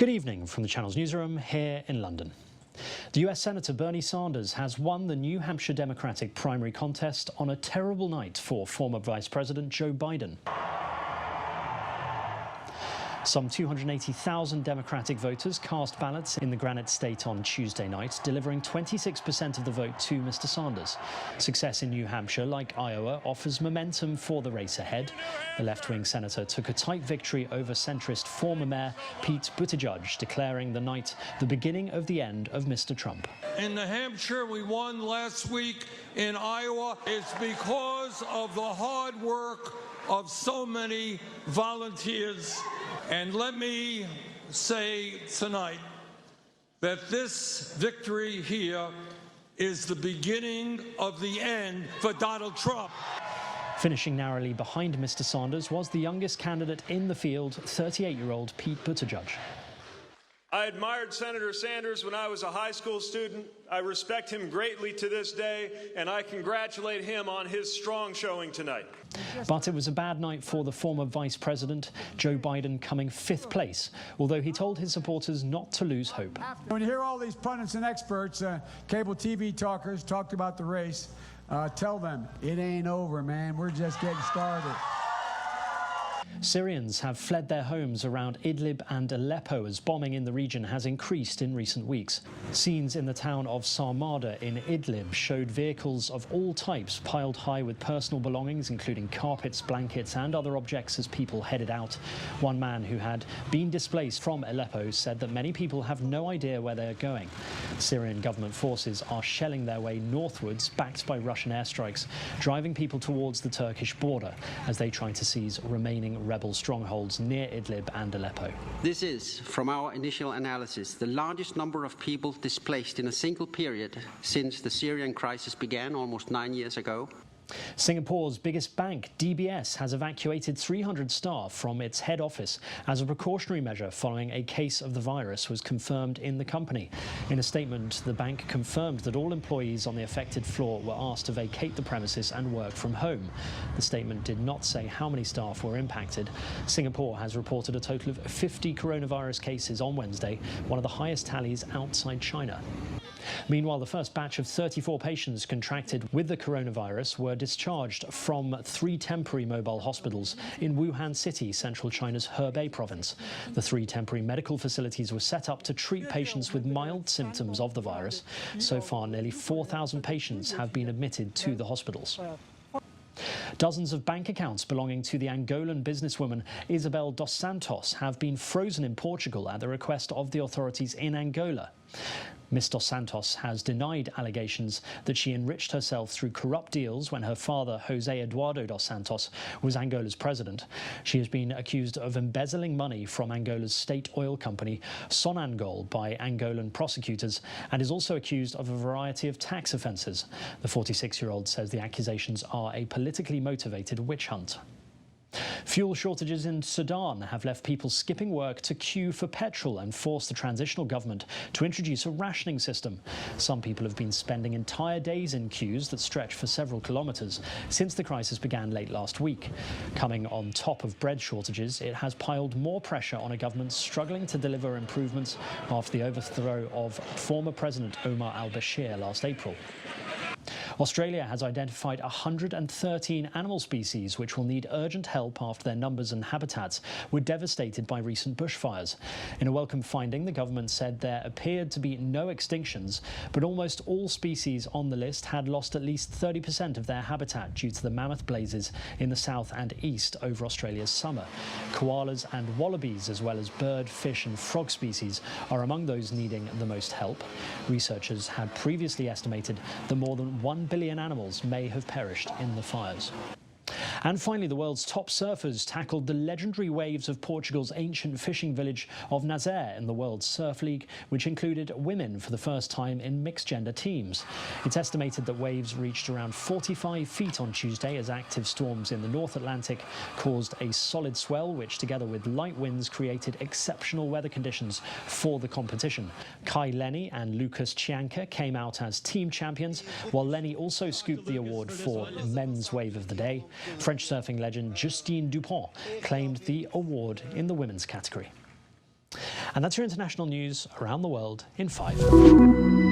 Good evening from the Channel's newsroom here in London. The US Senator Bernie Sanders has won the New Hampshire Democratic primary contest on a terrible night for former Vice President Joe Biden. Some 280,000 Democratic voters cast ballots in the Granite State on Tuesday night, delivering 26% of the vote to Mr. Sanders. Success in New Hampshire, like Iowa, offers momentum for the race ahead. The left-wing senator took a tight victory over centrist former mayor Pete Buttigieg, declaring the night the beginning of the end of Mr. Trump. In New Hampshire, we won last week. In Iowa, it's because of the hard work of so many volunteers. And let me say tonight that this victory here is the beginning of the end for Donald Trump. Finishing narrowly behind Mr. Sanders was the youngest candidate in the field, 38-year-old Pete Buttigieg. I admired Senator Sanders when I was a high school student. I respect him greatly to this day, and I congratulate him on his strong showing tonight. But it was a bad night for the former vice president, Joe Biden, coming 5th place, although he told his supporters not to lose hope. When you hear all these pundits and experts, cable TV talkers talked about the race, tell them, it ain't over, man. We're just getting started. Syrians have fled their homes around Idlib and Aleppo as bombing in the region has increased in recent weeks. Scenes in the town of Sarmada in Idlib showed vehicles of all types piled high with personal belongings, including carpets, blankets and other objects as people headed out. One man who had been displaced from Aleppo said that many people have no idea where they are going. Syrian government forces are shelling their way northwards, backed by Russian airstrikes, driving people towards the Turkish border as they try to seize remaining rebel strongholds near Idlib and Aleppo. This is, from our initial analysis, the largest number of people displaced in a single period since the Syrian crisis began almost 9 years ago. Singapore's biggest bank, DBS, has evacuated 300 staff from its head office as a precautionary measure following a case of the virus was confirmed in the company. In a statement, the bank confirmed that all employees on the affected floor were asked to vacate the premises and work from home. The statement did not say how many staff were impacted. Singapore has reported a total of 50 coronavirus cases on Wednesday, one of the highest tallies outside China. Meanwhile, the first batch of 34 patients contracted with the coronavirus were discharged from 3 temporary mobile hospitals in Wuhan City, central China's Hebei province. The 3 temporary medical facilities were set up to treat patients with mild symptoms of the virus. So far, nearly 4,000 patients have been admitted to the hospitals. Dozens of bank accounts belonging to the Angolan businesswoman Isabel dos Santos have been frozen in Portugal at the request of the authorities in Angola. Ms. dos Santos has denied allegations that she enriched herself through corrupt deals when her father, José Eduardo dos Santos, was Angola's president. She has been accused of embezzling money from Angola's state oil company, Sonangol, by Angolan prosecutors, and is also accused of a variety of tax offences. The 46-year-old says the accusations are a politically motivated witch hunt. Fuel shortages in Sudan have left people skipping work to queue for petrol and forced the transitional government to introduce a rationing system. Some people have been spending entire days in queues that stretch for several kilometres since the crisis began late last week. Coming on top of bread shortages, it has piled more pressure on a government struggling to deliver improvements after the overthrow of former President Omar al-Bashir last April. Australia has identified 113 animal species which will need urgent help after their numbers and habitats were devastated by recent bushfires. In a welcome finding, the government said there appeared to be no extinctions, but almost all species on the list had lost at least 30% of their habitat due to the mammoth blazes in the south and east over Australia's summer. Koalas and wallabies, as well as bird, fish and frog species, are among those needing the most help. Researchers had previously estimated that more than 1 billion animals may have perished in the fires. And finally, the world's top surfers tackled the legendary waves of Portugal's ancient fishing village of Nazaré in the World Surf League, which included women for the first time in mixed-gender teams. It's estimated that waves reached around 45 feet on Tuesday as active storms in the North Atlantic caused a solid swell, which together with light winds created exceptional weather conditions for the competition. Kai Lenny and Lucas Chianca came out as team champions, while Lenny also scooped the award for men's wave of the day. French surfing legend Justine Dupont claimed the award in the women's category. And that's your international news around the world in 5.